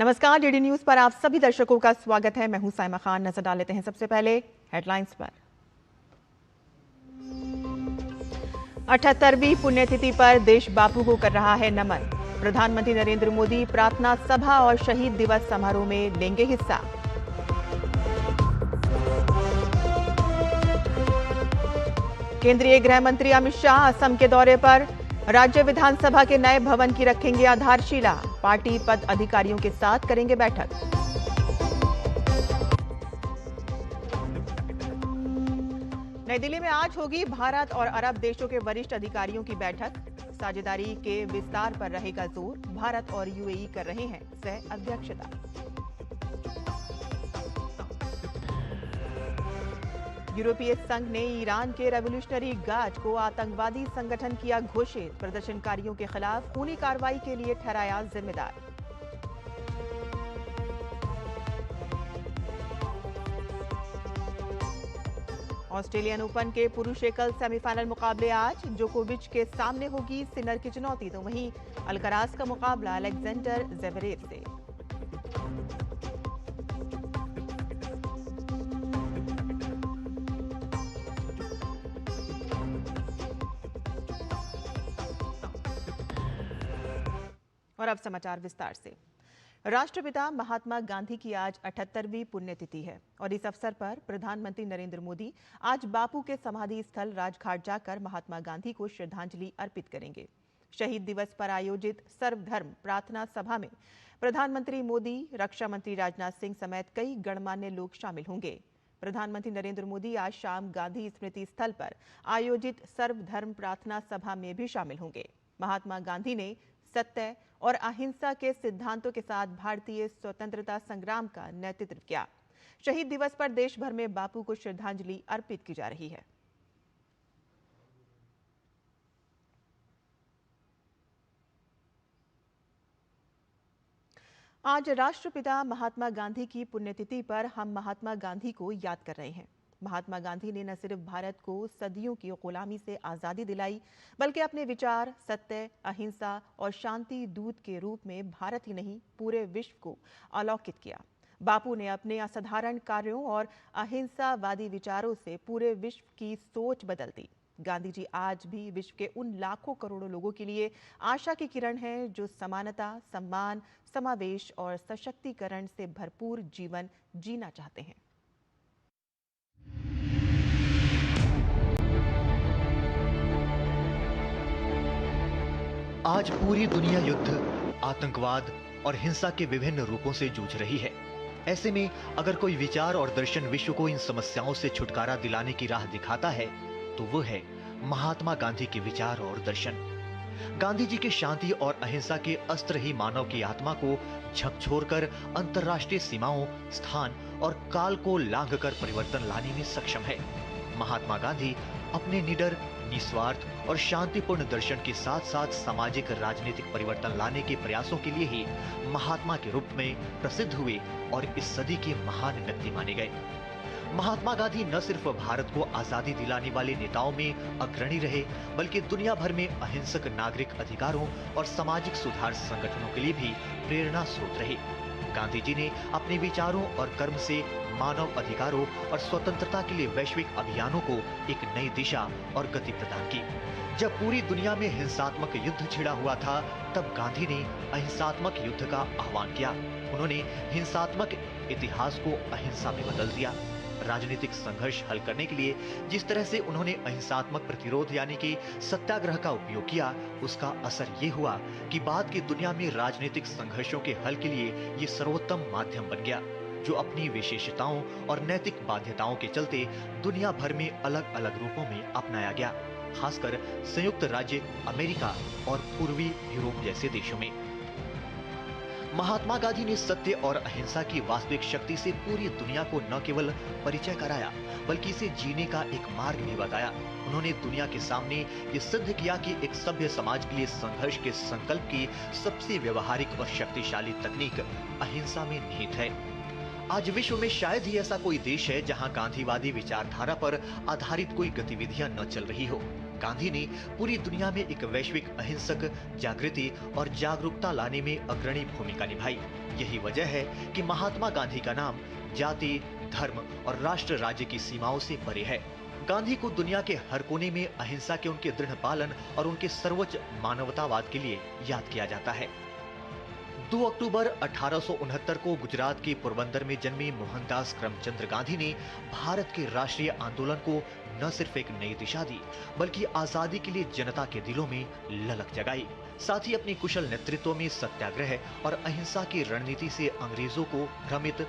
नमस्कार, DD news पर आप सभी दर्शकों का स्वागत है। मैं हूं साइमा खान। नजर डाल लेते हैं सबसे पहले हेडलाइंस पर। 78वीं पुण्यतिथि पर देश बापू को कर रहा है नमन। प्रधानमंत्री नरेंद्र मोदी प्रार्थना सभा और शहीद दिवस समारोह में लेंगे हिस्सा। केंद्रीय गृह मंत्री अमित शाह असम के दौरे पर। राज्य विधानसभा के नए भवन की रखेंगे आधारशिला। पार्टी पद अधिकारियों के साथ करेंगे बैठक। नई दिल्ली में आज होगी भारत और अरब देशों के वरिष्ठ अधिकारियों की बैठक। साझेदारी के विस्तार पर रहेगा जोर। भारत और यूएई कर रहे हैं सह अध्यक्षता। यूरोपीय संघ ने ईरान के रेवोल्यूशनरी गार्ड को आतंकवादी संगठन किया घोषित। प्रदर्शनकारियों के खिलाफ खूनी कार्रवाई के लिए ठहराया जिम्मेदार। ऑस्ट्रेलियन ओपन के पुरुष एकल सेमीफाइनल मुकाबले आज। जोकोविच के सामने होगी सिनर की चुनौती, तो वहीं अल्कराज का मुकाबला अलेक्जेंडर ज़वेरेव से। और अब समाचार विस्तार से। राष्ट्रपिता महात्मा गांधी की आज 78वीं पुण्यतिथि है और इस अवसर पर प्रधानमंत्री नरेंद्र मोदी आज बापू के समाधि स्थल राजघाट जाकर महात्मा गांधी को श्रद्धांजलि अर्पित करेंगे। शहीद दिवस पर आयोजित सर्वधर्म प्रार्थना सभा में प्रधानमंत्री मोदी, रक्षा मंत्री राजनाथ सिंह समेत कई गणमान्य लोग शामिल होंगे। प्रधानमंत्री नरेंद्र मोदी आज शाम गांधी स्मृति स्थल पर आयोजित सर्वधर्म प्रार्थना सभा में भी शामिल होंगे। महात्मा गांधी ने सत्य और अहिंसा के सिद्धांतों के साथ भारतीय स्वतंत्रता संग्राम का नेतृत्व किया। शहीद दिवस पर देश भर में बापू को श्रद्धांजलि अर्पित की जा रही है। आज राष्ट्रपिता महात्मा गांधी की पुण्यतिथि पर हम महात्मा गांधी को याद कर रहे हैं। महात्मा गांधी ने न सिर्फ भारत को सदियों की गुलामी से आज़ादी दिलाई, बल्कि अपने विचार, सत्य, अहिंसा और शांति दूत के रूप में भारत ही नहीं पूरे विश्व को अलौकिक किया। बापू ने अपने असाधारण कार्यों और अहिंसावादी विचारों से पूरे विश्व की सोच बदल दी। गांधी जी आज भी विश्व के उन लाखों करोड़ों लोगों के लिए आशा की किरण हैं जो समानता, सम्मान, समावेश और सशक्तिकरण से भरपूर जीवन जीना चाहते हैं। आज पूरी दुनिया युद्ध, आतंकवाद और हिंसा के विभिन्न रूपों से जूझ रही है। ऐसे में अगर कोई विचार और दर्शन विश्व को इन समस्याओं से छुटकारा दिलाने की राह दिखाता है तो वो है महात्मा गांधी के विचार और दर्शन। गांधी जी के शांति और अहिंसा के अस्त्र ही मानव की आत्मा को झकझोरकर अंतर्राष्ट्रीय सीमाओं, स्थान और काल को लांघकर परिवर्तन लाने में सक्षम है। महात्मा गांधी अपने निडर, निस्वार्थ और शांतिपूर्ण दर्शन के साथ साथ सामाजिक राजनीतिक परिवर्तन लाने के प्रयासों के लिए ही महात्मा के रूप में प्रसिद्ध हुए और इस सदी के महान व्यक्ति माने गए। महात्मा गांधी न सिर्फ भारत को आजादी दिलाने वाले नेताओं में अग्रणी रहे, बल्कि दुनिया भर में अहिंसक नागरिक अधिकारों और सामाजिक सुधार संगठनों के लिए भी प्रेरणा स्रोत रहे। गांधी जी ने अपने विचारों और कर्म से मानव अधिकारों और स्वतंत्रता के लिए वैश्विक अभियानों को एक नई दिशा और गति प्रदान की। जब पूरी दुनिया में हिंसात्मक युद्ध छिड़ा हुआ था, तब गांधी ने अहिंसात्मक युद्ध का आह्वान किया। उन्होंने हिंसात्मक इतिहास को अहिंसा में बदल दिया। राजनीतिक संघर्ष हल करने के लिए जिस तरह से उन्होंने अहिंसात्मक प्रतिरोध यानी कि सत्याग्रह का उपयोग किया, उसका असर ये हुआ कि बाद की दुनिया में राजनीतिक संघर्षों के हल के लिए ये सर्वोत्तम माध्यम बन गया, जो अपनी विशेषताओं और नैतिक बाध्यताओं के चलते दुनिया भर में अलग अलग रूपों में अपनाया गया, खासकर संयुक्त राज्य अमेरिका और पूर्वी यूरोप जैसे देशों में। महात्मा गांधी ने सत्य और अहिंसा की वास्तविक शक्ति से पूरी दुनिया को न केवल परिचय कराया, बल्कि इसे जीने का एक मार्ग भी बताया। उन्होंने दुनिया के सामने ये सिद्ध किया कि एक सभ्य समाज के लिए संघर्ष के संकल्प की सबसे व्यवहारिक और शक्तिशाली तकनीक अहिंसा में निहित है। आज विश्व में शायद ही ऐसा कोई देश है जहां गांधीवादी विचारधारा पर आधारित कोई गतिविधियां न चल रही हो। गांधी ने पूरी दुनिया में एक वैश्विक अहिंसक जागृति और जागरूकता लाने में अग्रणी भूमिका निभाई। यही वजह है कि महात्मा गांधी का नाम जाति, धर्म और राष्ट्र राज्य की सीमाओं से परे है। गांधी को दुनिया के हर कोने में अहिंसा के उनके दृढ़ पालन और उनके सर्वोच्च मानवतावाद के लिए याद किया जाता है। 2 अक्टूबर 1869 को गुजरात के पोरबंदर में जन्मे मोहनदास करमचंद गांधी ने भारत के राष्ट्रीय आंदोलन को न सिर्फ एक नई दिशा दी, बल्कि आजादी के लिए जनता के दिलों में ललक जगाई। साथ ही अपने कुशल नेतृत्व में सत्याग्रह और अहिंसा की रणनीति से अंग्रेजों को भ्रमित,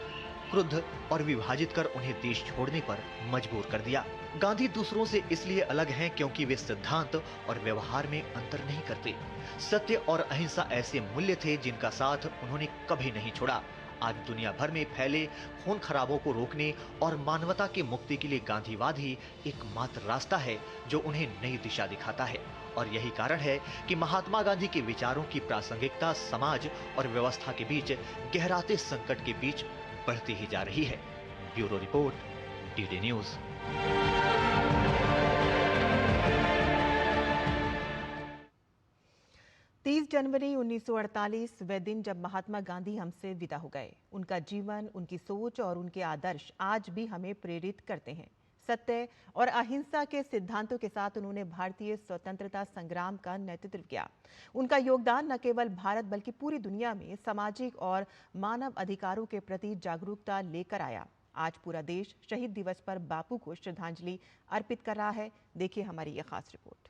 क्रुद्ध और विभाजित कर उन्हें देश छोड़ने पर मजबूर कर दिया। गांधी दूसरों से इसलिए अलग हैं क्योंकि वे सिद्धांत और व्यवहार में अंतर नहीं करते। सत्य और अहिंसा ऐसे मूल्य थे जिनका साथ उन्होंने कभी नहीं छोड़ा। आज दुनिया भर में फैले खून खराबों को रोकने और मानवता की मुक्ति के लिए गांधीवाद ही एकमात्र रास्ता है जो उन्हें नई दिशा दिखाता है। और यही कारण है कि महात्मा गांधी के विचारों की प्रासंगिकता समाज और व्यवस्था के बीच गहराते संकट के बीच बढ़ती ही जा रही है। Bureau report, DD news. 30 जनवरी 1948 वह दिन जब महात्मा गांधी हमसे विदा हो गए। उनका जीवन, उनकी सोच और उनके आदर्श आज भी हमें प्रेरित करते हैं। सत्य और अहिंसा के सिद्धांतों के साथ उन्होंने भारतीय स्वतंत्रता संग्राम का नेतृत्व किया। उनका योगदान न केवल भारत बल्कि पूरी दुनिया में सामाजिक और मानव अधिकारों के प्रति जागरूकता लेकर आया। आज पूरा देश शहीद दिवस पर बापू को श्रद्धांजलि अर्पित कर रहा है। देखिए हमारी यह खास रिपोर्ट।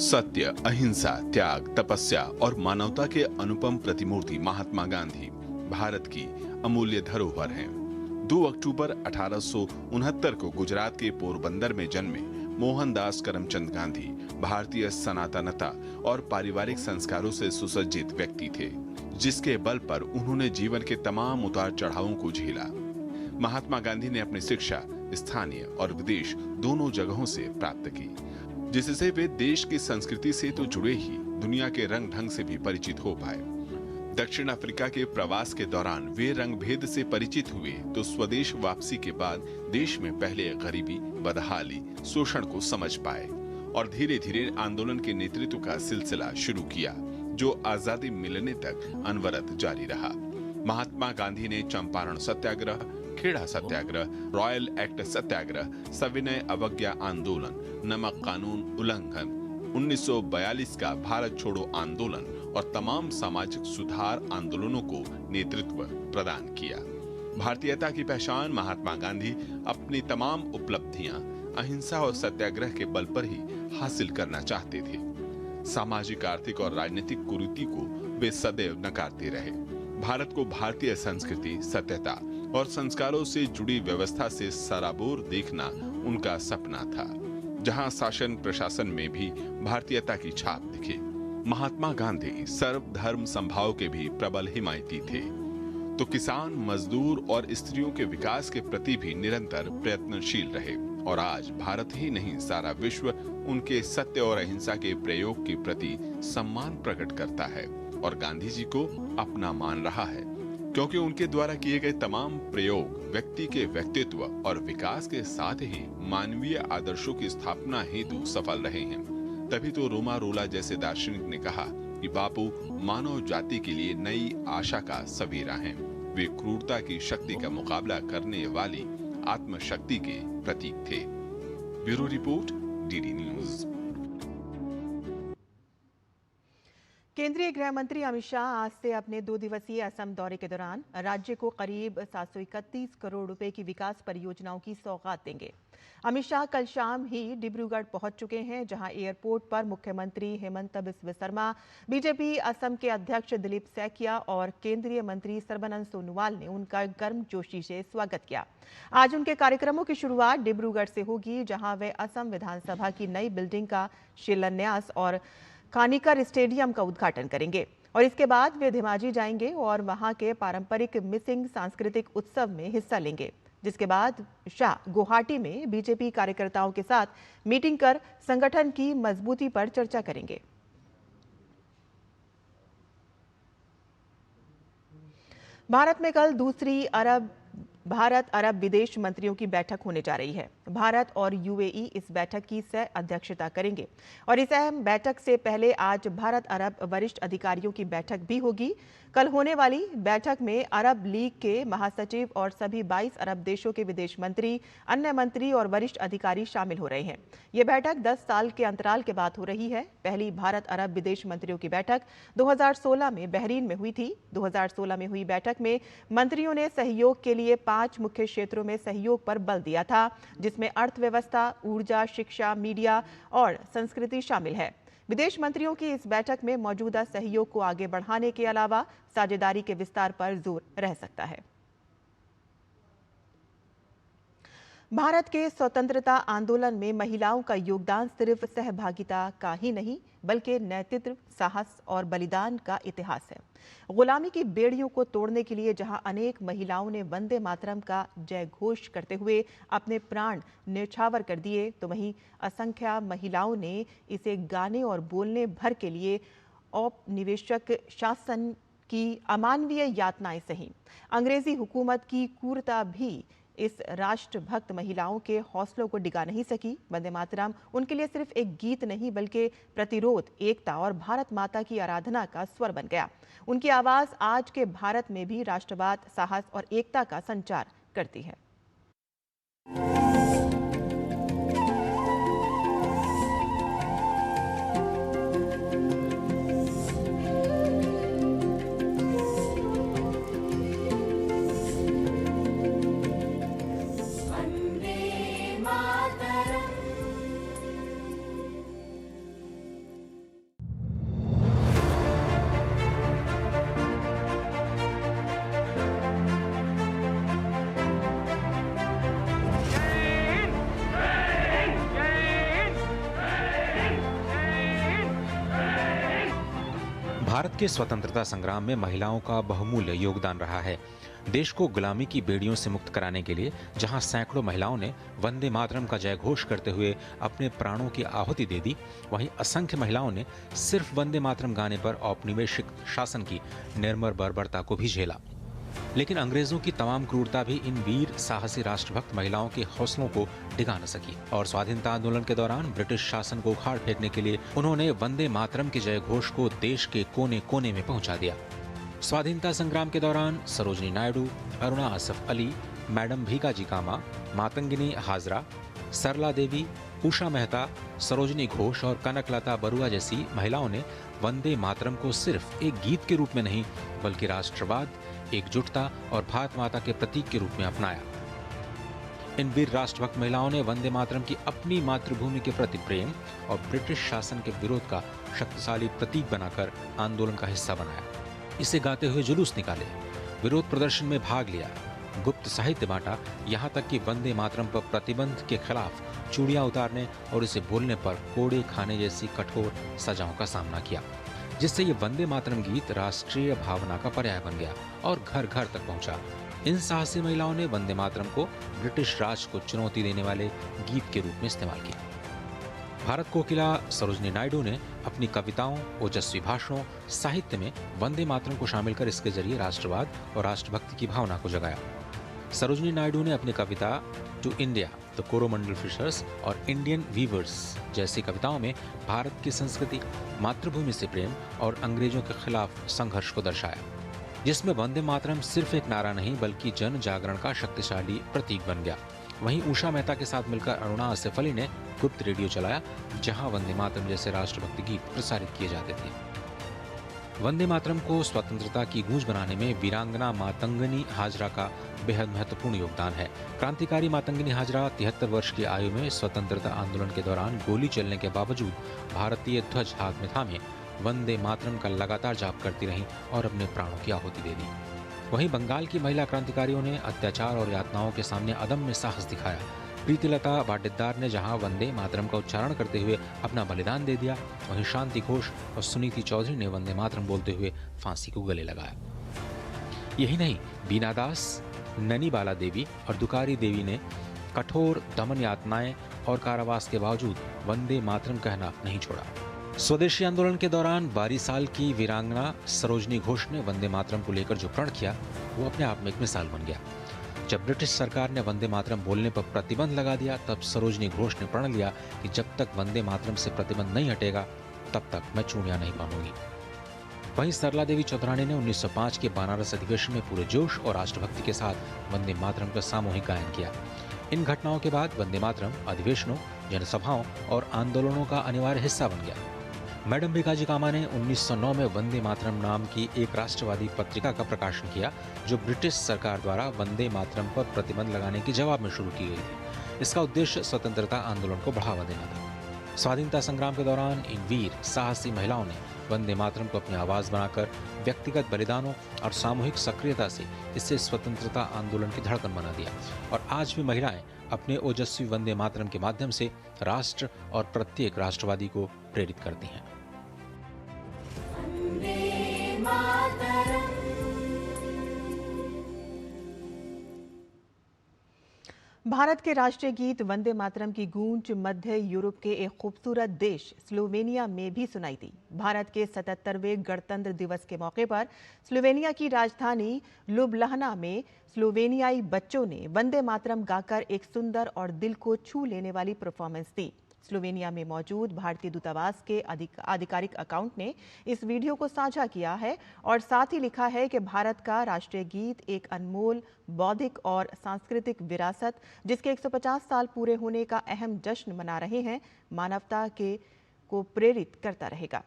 सत्य, अहिंसा, त्याग, तपस्या और मानवता के अनुपम प्रतिमूर्ति महात्मा गांधी भारत की अमूल्य धरोहर हैं। 2 अक्टूबर 1869 को गुजरात के पोरबंदर में जन्मे मोहनदास करमचंद गांधी भारतीय सनातनता और पारिवारिक संस्कारों से सुसज्जित व्यक्ति थे, जिसके बल पर उन्होंने जीवन के तमाम उतार चढ़ावों को झेला। महात्मा गांधी ने अपनी शिक्षा स्थानीय और विदेश दोनों जगहों से प्राप्त की, जिससे वे देश की संस्कृति से तो जुड़े ही दुनिया के रंग ढंग से भी परिचित हो पाए। दक्षिण अफ्रीका के प्रवास के दौरान वे रंग भेद से परिचित हुए तो स्वदेश वापसी के बाद देश में पहले गरीबी, बदहाली, शोषण को समझ पाए और धीरे धीरे आंदोलन के नेतृत्व का सिलसिला शुरू किया, जो आजादी मिलने तक अनवरत जारी रहा। महात्मा गांधी ने चंपारण सत्याग्रह, खेड़ा सत्याग्रह, रॉयल एक्ट सत्याग्रह, सविनय अवज्ञा आंदोलन, नमक कानून उल्लंघन, 1942 का भारत छोड़ो आंदोलन और तमाम सामाजिक सुधार आंदोलनों को नेतृत्व प्रदान किया। भारतीयता की पहचान महात्मा गांधी अपनी तमाम उपलब्धियां अहिंसा और सत्याग्रह के बल पर ही हासिल करना चाहते थे। सामाजिक, आर्थिक और राजनीतिक कुरीति को वे सदैव नकारते रहे। भारत को भारतीय संस्कृति, सत्यता और संस्कारों से जुड़ी व्यवस्था से सराबोर देखना उनका सपना था, जहां शासन प्रशासन में भी भारतीयता की छाप दिखे। महात्मा गांधी सर्वधर्म समभाव के भी प्रबल हिमायती थे, तो किसान, मजदूर और स्त्रियों के विकास के प्रति भी निरंतर प्रयत्नशील रहे। और आज भारत ही नहीं, सारा विश्व उनके सत्य और अहिंसा के प्रयोग के प्रति सम्मान प्रकट करता है और गांधी जी को अपना मान रहा है, क्योंकि उनके द्वारा किए गए तमाम प्रयोग व्यक्ति के व्यक्तित्व और विकास के साथ ही मानवीय आदर्शों की स्थापना हेतु सफल रहे हैं। तभी तो रोमा रोला जैसे दार्शनिक ने कहा कि बापू मानव जाति के लिए नई आशा का सवेरा हैं। वे क्रूरता की शक्ति का मुकाबला करने वाली आत्मशक्ति के प्रतीक थे। Bureau report, DD news. केंद्रीय गृह मंत्री अमित शाह आज से अपने 2 दिवसीय असम दौरे के दौरान राज्य को करीब 731 करोड़ रुपए की विकास परियोजनाओं की सौगात देंगे। अमित शाह कल शाम ही डिब्रूगढ़ पहुंच चुके हैं, जहां एयरपोर्ट पर मुख्यमंत्री हेमंत बिस्वा शर्मा, बीजेपी असम के अध्यक्ष दिलीप सैकिया और केंद्रीय मंत्री सर्बानंद सोनोवाल ने उनका गर्मजोशी से स्वागत किया। आज उनके कार्यक्रमों की शुरुआत डिब्रूगढ़ से होगी, जहां वे असम विधानसभा की नई बिल्डिंग का शिलान्यास और कानिकर स्टेडियम का उद्घाटन करेंगे और इसके बाद वे धेमाजी जाएंगे और वहां के पारंपरिक मिसिंग सांस्कृतिक उत्सव में हिस्सा लेंगे, जिसके बाद शाह गुवाहाटी में बीजेपी कार्यकर्ताओं के साथ मीटिंग कर संगठन की मजबूती पर चर्चा करेंगे। भारत में कल दूसरी अरब भारत अरब विदेश मंत्रियों की बैठक होने जा रही है। भारत और यूएई इस बैठक की सह अध्यक्षता करेंगे और इस अहम बैठक से पहले आज भारत अरब वरिष्ठ अधिकारियों की बैठक भी होगी। कल होने वाली बैठक में अरब लीग के महासचिव और सभी 22 अरब देशों के विदेश मंत्री, अन्य मंत्री और वरिष्ठ अधिकारी शामिल हो रहे हैं। ये बैठक 10 साल के अंतराल के बाद हो रही है। पहली भारत अरब विदेश मंत्रियों की बैठक 2016 में बहरीन में हुई थी। 2016 में हुई बैठक में मंत्रियों ने सहयोग के लिए 5 मुख्य क्षेत्रों में सहयोग पर बल दिया था, जिसमें अर्थव्यवस्था, ऊर्जा, शिक्षा, मीडिया और संस्कृति शामिल है। विदेश मंत्रियों की इस बैठक में मौजूदा सहयोग को आगे बढ़ाने के अलावा साझेदारी के विस्तार पर जोर रह सकता है। भारत के स्वतंत्रता आंदोलन में महिलाओं का योगदान सिर्फ सहभागिता का ही नहीं, बल्कि नेतृत्व, साहस और बलिदान का इतिहास है। गुलामी की बेड़ियों को तोड़ने के लिए जहां अनेक महिलाओं ने वंदे मातरम का जय घोष करते हुए अपने प्राण न्यौछावर कर दिए, तो वहीं असंख्य महिलाओं ने इसे गाने और बोलने भर के लिए औपनिवेशिक शासन की अमानवीय यातनाएं सही। अंग्रेजी हुकूमत की क्रूरता भी इस राष्ट्रभक्त महिलाओं के हौसलों को डिगा नहीं सकी। वंदे मातरम उनके लिए सिर्फ एक गीत नहीं, बल्कि प्रतिरोध, एकता और भारत माता की आराधना का स्वर बन गया। उनकी आवाज आज के भारत में भी राष्ट्रवाद, साहस और एकता का संचार करती है। भारत के स्वतंत्रता संग्राम में महिलाओं का बहुमूल्य योगदान रहा है। देश को गुलामी की बेड़ियों से मुक्त कराने के लिए जहां सैकड़ों महिलाओं ने वंदे मातरम का जय घोष करते हुए अपने प्राणों की आहुति दे दी, वहीं असंख्य महिलाओं ने सिर्फ वंदे मातरम गाने पर औपनिवेशिक शासन की निर्मम बर्बरता को भी झेला। लेकिन अंग्रेजों की तमाम क्रूरता भी इन वीर साहसी राष्ट्रभक्त महिलाओं के हौसलों को डिगा न सकी और स्वाधीनता आंदोलन के दौरान ब्रिटिश शासन को उखाड़ फेंकने के लिए उन्होंने वंदे मातरम के जय घोष को देश के कोने कोने में पहुंचा दिया। स्वाधीनता संग्राम के दौरान सरोजनी नायडू, अरुणा असफ अली, मैडम भीकाजी कामा, मातंगिनी हाजरा, सरला देवी, उषा मेहता, सरोजनी घोष और कनकलता बरुआ जैसी महिलाओं ने वंदे मातरम को सिर्फ एक गीत के रूप में नहीं, बल्कि राष्ट्रवाद, एकजुटता और भारत माता के प्रतीक के रूप में अपनाया। इन वीर राष्ट्रभक्त महिलाओं ने वंदे मातरम की अपनी मातृभूमि के प्रति प्रेम और ब्रिटिश शासन के विरोध का शक्तिशाली प्रतीक बनाकर आंदोलन का हिस्सा बनाया। इसे गाते हुए जुलूस निकाले, विरोध प्रदर्शन में भाग लिया, गुप्त साहित्य बांटा, यहाँ तक कि वंदे मातरम पर प्रतिबंध के खिलाफ चूड़ियां उतारने और इसे बोलने पर कोड़े खाने जैसी कठोर सजाओं का सामना किया, जिससे ये वंदे मातरम गीत राष्ट्रीय भावना का पर्याय बन गया और घर घर तक पहुंचा। इन साहसी महिलाओं ने वंदे मातरम को ब्रिटिश राज को चुनौती देने वाले गीत के रूप में इस्तेमाल किया। भारत कोकिला सरोजनी नायडू ने अपनी कविताओं, ओजस्वी भाषणों, साहित्य में वंदे मातरम को शामिल कर इसके जरिए राष्ट्रवाद और राष्ट्रभक्ति की भावना को जगाया। सरोजनी नायडू ने अपनी कविता to India, the Coromandel fishers और इंडियन वीवर्स जैसी कविताओं में भारत की संस्कृति, मातृभूमि से प्रेम और अंग्रेजों के खिलाफ संघर्ष को दर्शाया, जिसमें वंदे मातरम सिर्फ एक नारा नहीं बल्कि जन जागरण का शक्तिशाली प्रतीक बन गया। वहीं उषा मेहता के साथ मिलकर अरुणा असफ अली ने गुप्त रेडियो चलाया, जहां वंदे मातरम जैसे राष्ट्रभक्ति गीत प्रसारित किए जाते थे। वंदे मातरम को स्वतंत्रता की गूंज बनाने में वीरांगना मातंगिनी हाजरा का बेहद महत्वपूर्ण योगदान है। क्रांतिकारी मातंगिनी हाजरा 73 वर्ष की आयु में स्वतंत्रता आंदोलन के दौरान गोली चलने के बावजूद भारतीय ध्वज हाथ में थामे वंदे मातरम का लगातार जाप करती रहीं और अपने प्राणों की आहुति दे दी। वहीं बंगाल की महिला क्रांतिकारियों ने अत्याचार और यातनाओं के सामने अदम्य साहस दिखाया। प्रीतिलता वाडेदार ने जहां वंदे मातरम का उच्चारण करते हुए अपना बलिदान दे दिया, वहीं शांति घोष और सुनीति चौधरी ने वंदे मातरम बोलते हुए फांसी को गले लगाया। यही नहीं, बीना दास, ननी बाला देवी और दुकारी देवी ने कठोर दमन यातनाएं और कारावास के बावजूद वंदे मातरम कहना नहीं छोड़ा। स्वदेशी आंदोलन के दौरान 12 साल की वीरांगना सरोजनी घोष ने वंदे मातरम को लेकर जो प्रण किया, वो अपने आप में एक मिसाल बन गया। जब ब्रिटिश सरकार ने वंदे मातरम बोलने पर प्रतिबंध लगा दिया, तब सरोजिनी घोष ने प्रण लिया कि जब तक वंदे मातरम से प्रतिबंध नहीं हटेगा तब तक मैं चूड़ियां नहीं पहनूंगी। वहीं सरला देवी चौधरानी ने 1905 के बनारस अधिवेशन में पूरे जोश और राष्ट्रभक्ति के साथ वंदे मातरम का सामूहिक गायन किया। इन घटनाओं के बाद वंदे मातरम अधिवेशनों, जनसभाओं और आंदोलनों का अनिवार्य हिस्सा बन गया। मैडम भिकाजी कामा ने 1909 में वंदे मातरम नाम की एक राष्ट्रवादी पत्रिका का प्रकाशन किया, जो ब्रिटिश सरकार द्वारा वंदे मातरम पर प्रतिबंध लगाने के जवाब में शुरू की गई थी। इसका उद्देश्य स्वतंत्रता आंदोलन को बढ़ावा देना था। स्वाधीनता संग्राम के दौरान इन वीर साहसी महिलाओं ने वंदे मातरम को अपनी आवाज बनाकर व्यक्तिगत बलिदानों और सामूहिक सक्रियता से इसे स्वतंत्रता आंदोलन की धड़कन बना दिया। और आज भी महिलाएं अपने ओजस्वी वंदे मातरम के माध्यम से राष्ट्र और प्रत्येक राष्ट्रवादी को प्रेरित करती हैं। भारत के राष्ट्रीय गीत वंदे मातरम की गूंज मध्य यूरोप के एक खूबसूरत देश स्लोवेनिया में भी सुनाई दी। भारत के 77वें गणतंत्र दिवस के मौके पर स्लोवेनिया की राजधानी लुब्लाना में स्लोवेनियाई बच्चों ने वंदे मातरम गाकर एक सुंदर और दिल को छू लेने वाली परफॉर्मेंस दी। स्लोवेनिया में मौजूद भारतीय दूतावास के आधिकारिक अकाउंट ने इस वीडियो को साझा किया है और साथ ही लिखा है कि भारत का राष्ट्रीय गीत एक अनमोल बौद्धिक और सांस्कृतिक विरासत, जिसके 150 साल पूरे होने का अहम जश्न मना रहे हैं, मानवता को प्रेरित करता रहेगा।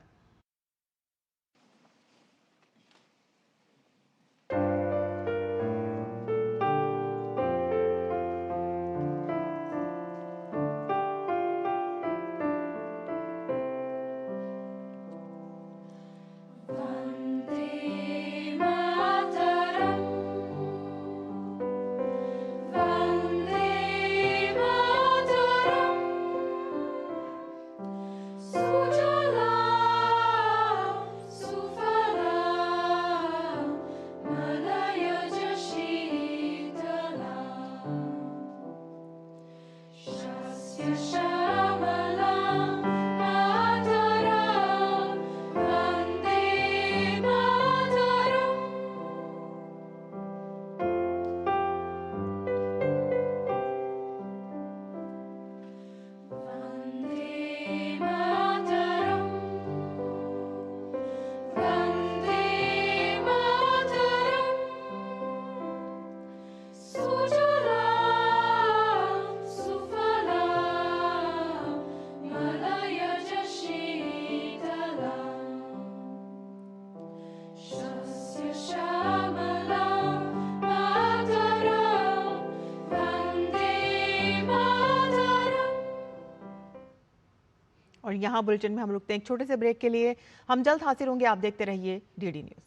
और यहाँ बुलेटिन में हम रुकते हैं एक छोटे से ब्रेक के लिए। हम जल्द हाजिर होंगे, आप देखते रहिए डीडी न्यूज।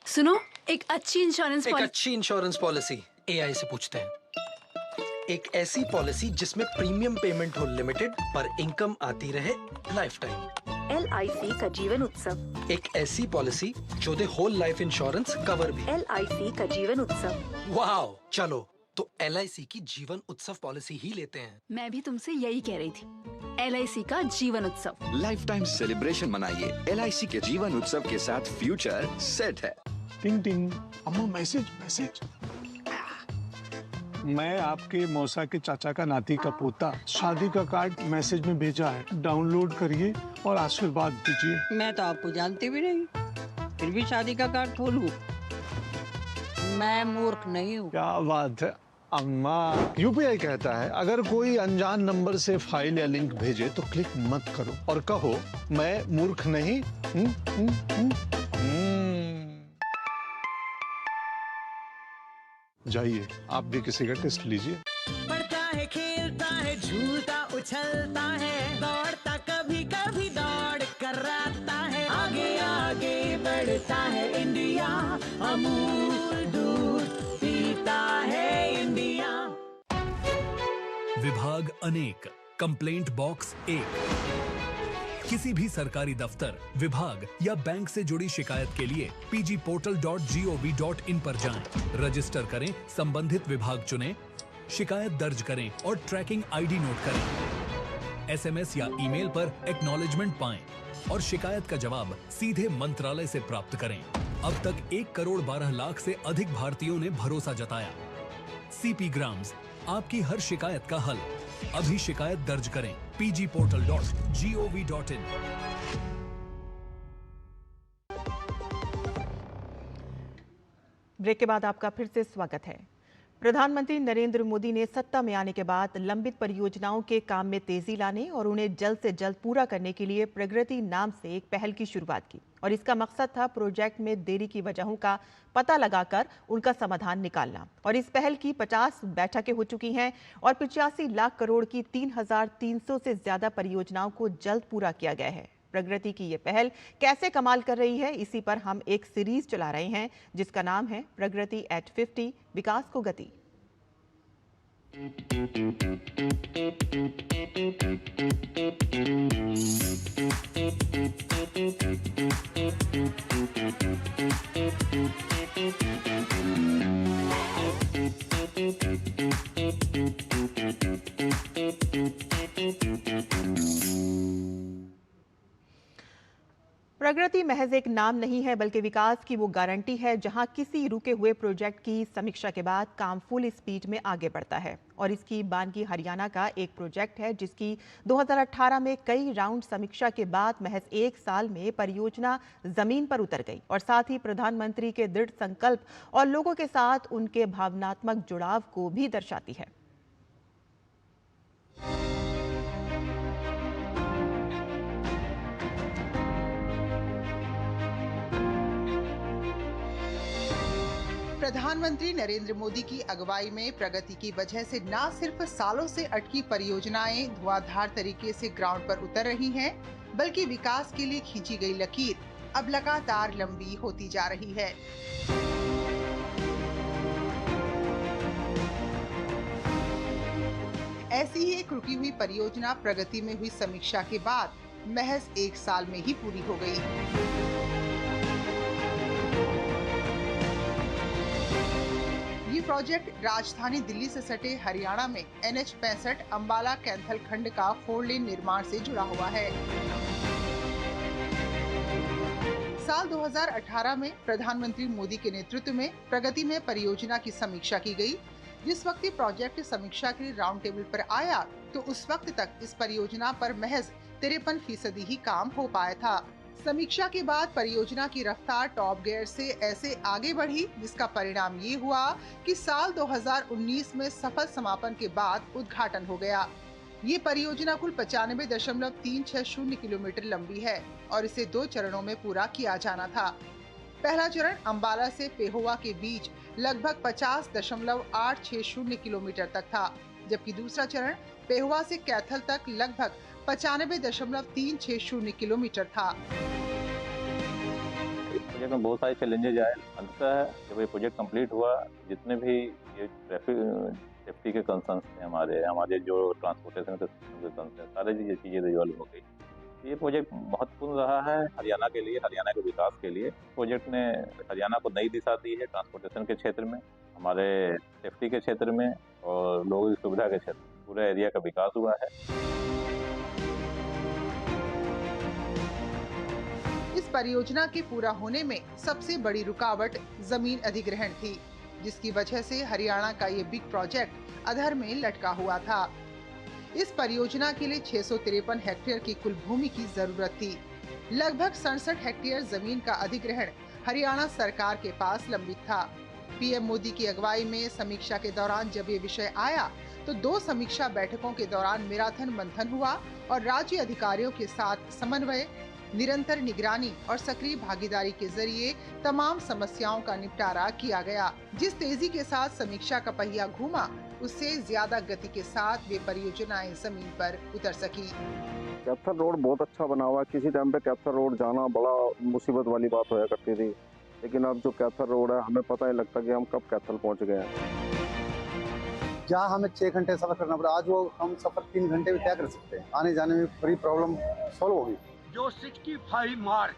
सुनो, एक अच्छी इंश्योरेंस पॉलिसी एआई से पूछते हैं। एक ऐसी पॉलिसी जिसमें प्रीमियम पेमेंट हो लिमिटेड पर इनकम आती रहे लाइफ टाइम। LIC का जीवन उत्सव। एक ऐसी पॉलिसी जो दे होल लाइफ इंश्योरेंस कवर भी। LIC का जीवन उत्सव। वाह, चलो तो LIC की जीवन उत्सव पॉलिसी ही लेते हैं। मैं भी तुमसे यही कह रही थी, LIC का जीवन उत्सव। लाइफ टाइम सेलिब्रेशन मनाइए LIC के जीवन उत्सव के साथ। फ्यूचर सेट है। टिंग टिंग, अम्मा मैसेज। मैं आपके मौसा के चाचा का नाती का पोता, शादी का कार्ड मैसेज में भेजा है, डाउनलोड करिए और आशीर्वाद दीजिए। मैं तो आपको जानती भी नहीं, फिर भी शादी का कार्ड खोलूं? मैं मूर्ख नहीं हूँ। क्या बात है अम्मा। UPI कहता है अगर कोई अनजान नंबर से फाइल या लिंक भेजे तो क्लिक मत करो और कहो मैं मूर्ख नहीं। जाइए आप भी किसी का टेस्ट लीजिए। पढ़ता है, खेलता है, झूलता उछलता है, दौड़ता कभी कभी दौड़ कराता है, आगे आगे बढ़ता है इंडिया, अमूल दूध पीता है इंडिया। विभाग अनेक, कंप्लेंट बॉक्स 1। किसी भी सरकारी दफ्तर, विभाग या बैंक से जुड़ी शिकायत के लिए pgportal.gov.in पर जाएं, रजिस्टर करें, संबंधित विभाग चुनें, शिकायत दर्ज करें और ट्रैकिंग ID नोट करें। SMS या ईमेल पर एक्नॉलेजमेंट पाएं और शिकायत का जवाब सीधे मंत्रालय से प्राप्त करें। अब तक 1 करोड़ 12 लाख से अधिक भारतीयों ने भरोसा जताया। CP ग्राम्स, आपकी हर शिकायत का हल। अभी शिकायत दर्ज करें pgportal.gov.in। ब्रेक के बाद आपका फिर से स्वागत है। प्रधानमंत्री नरेंद्र मोदी ने सत्ता में आने के बाद लंबित परियोजनाओं के काम में तेजी लाने और उन्हें जल्द से जल्द पूरा करने के लिए प्रगति नाम से एक पहल की शुरुआत की और इसका मकसद था प्रोजेक्ट में देरी की वजहों का पता लगाकर उनका समाधान निकालना। और इस पहल की 50 बैठकें हो चुकी हैं और 85 लाख करोड़ की 3,300 से ज्यादा परियोजनाओं को जल्द पूरा किया गया है। प्रगति की ये पहल कैसे कमाल कर रही है, इसी पर हम एक सीरीज चला रहे हैं जिसका नाम है प्रगति एट 50, विकास को गति। प्रगति महज एक नाम नहीं है बल्कि विकास की वो गारंटी है जहां किसी रुके हुए प्रोजेक्ट की समीक्षा के बाद काम फुल स्पीड में आगे बढ़ता है। और इसकी बानगी हरियाणा का एक प्रोजेक्ट है जिसकी 2018 में कई राउंड समीक्षा के बाद महज 1 साल में परियोजना जमीन पर उतर गई और साथ ही प्रधानमंत्री के दृढ़ संकल्प और लोगों के साथ उनके भावनात्मक जुड़ाव को भी दर्शाती है। प्रधानमंत्री नरेंद्र मोदी की अगुवाई में प्रगति की वजह से न सिर्फ सालों से अटकी परियोजनाएं धुआंधार तरीके से ग्राउंड पर उतर रही हैं, बल्कि विकास के लिए खींची गई लकीर अब लगातार लंबी होती जा रही है। ऐसी ही एक रुकी हुई परियोजना प्रगति में हुई समीक्षा के बाद महज 1 साल में ही पूरी हो गई। ये प्रोजेक्ट राजधानी दिल्ली से सटे हरियाणा में NH 65 अंबाला कैंथल खंड का 4 लेन निर्माण से जुड़ा हुआ है। साल 2018 में प्रधानमंत्री मोदी के नेतृत्व में प्रगति में परियोजना की समीक्षा की गई। जिस वक्त ये प्रोजेक्ट समीक्षा के लिए राउंड टेबल पर आया तो उस वक्त तक इस परियोजना पर महज 53% ही काम हो पाया था। समीक्षा के बाद परियोजना की रफ्तार टॉप गियर से ऐसे आगे बढ़ी जिसका परिणाम ये हुआ कि साल 2019 में सफल समापन के बाद उद्घाटन हो गया। ये परियोजना कुल 95.360 किलोमीटर लंबी है और इसे 2 चरणों में पूरा किया जाना था। पहला चरण अंबाला से पेहोवा के बीच लगभग 50.860 किलोमीटर तक था, जबकि दूसरा चरण पेहोवा से कैथल तक लगभग 95.360 किलोमीटर था। इस प्रोजेक्ट में बहुत सारे चैलेंजेज आए। अंततः जब ये प्रोजेक्ट कंप्लीट हुआ, जितने भी ये ट्रैफिक सेफ्टी के कंसर्न्स थे, हमारे जो ट्रांसपोर्टेशन के कंसर्न, सारी चीजें रिजॉल्व हो गई। ये प्रोजेक्ट महत्वपूर्ण रहा है हरियाणा के लिए, हरियाणा के विकास के लिए। प्रोजेक्ट ने हरियाणा को नई दिशा दी है ट्रांसपोर्टेशन के क्षेत्र में, हमारे सेफ्टी के क्षेत्र में और लोगों की सुविधा के क्षेत्र में। पूरा एरिया का विकास हुआ है। इस परियोजना के पूरा होने में सबसे बड़ी रुकावट जमीन अधिग्रहण थी, जिसकी वजह से हरियाणा का ये बिग प्रोजेक्ट अधर में लटका हुआ था। इस परियोजना के लिए 653 हेक्टेयर की कुल भूमि की जरूरत थी। लगभग 67 हेक्टेयर जमीन का अधिग्रहण हरियाणा सरकार के पास लंबित था। पीएम मोदी की अगुवाई में समीक्षा के दौरान जब ये विषय आया तो 2 समीक्षा बैठकों के दौरान मैराथन मंथन हुआ और राज्य अधिकारियों के साथ समन्वय, निरंतर निगरानी और सक्रिय भागीदारी के जरिए तमाम समस्याओं का निपटारा किया गया। जिस तेजी के साथ समीक्षा का पहिया घूमा, उससे ज्यादा गति के साथ वे परियोजनाएं जमीन पर उतर सकी। कैथल रोड बहुत अच्छा बना हुआ है। किसी टाइम पे कैथल रोड जाना बड़ा मुसीबत वाली बात होया करती थी, लेकिन अब जो कैथल रोड है हमें पता ही लगता कि हम कब कैथल पहुंच गए हैं। जहाँ हमें 6 घंटे सफर करना पड़ा, आज वो हम सफर 3 घंटे में तय कर सकते हैं। आने जाने में बड़ी प्रॉब्लम सॉल्व होगी। जो 65 मार्ग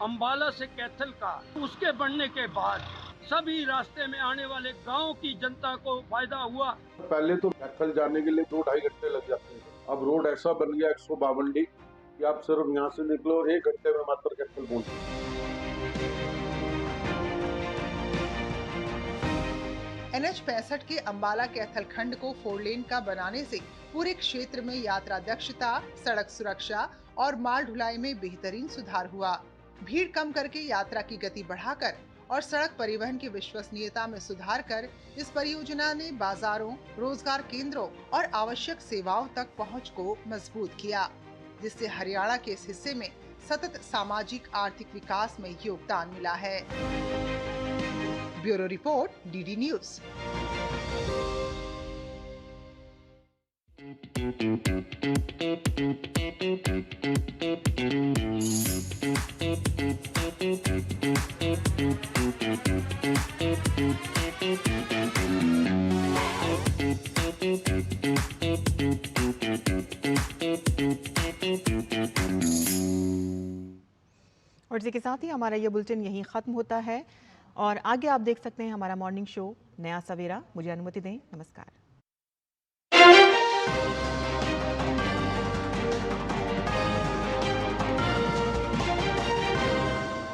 अंबाला से कैथल का, उसके बनने के बाद सभी रास्ते में आने वाले गांव की जनता को फायदा हुआ। पहले तो कैथल जाने के लिए 2-2.5 घंटे लग जाते हैं। अब रोड ऐसा बन गया 152 कि आप सिर्फ यहाँ से निकलो 1 घंटे में मात्र कैथल पहुँचो। NH-65 के अंबाला कैथल खंड को 4 लेन का बनाने से पूरे क्षेत्र में यात्रा दक्षता, सड़क सुरक्षा और माल ढुलाई में बेहतरीन सुधार हुआ। भीड़ कम करके यात्रा की गति बढ़ाकर और सड़क परिवहन की विश्वसनीयता में सुधार कर इस परियोजना ने बाजारों, रोजगार केंद्रों और आवश्यक सेवाओं तक पहुंच को मजबूत किया, जिससे हरियाणा के इस हिस्से में सतत सामाजिक आर्थिक विकास में योगदान मिला है। Bureau report, DD news. और इसी के साथ ही हमारा ये बुलेटिन यहीं ख़त्म होता है और आगे आप देख सकते हैं हमारा मॉर्निंग शो नया सवेरा। मुझे अनुमति दें। नमस्कार।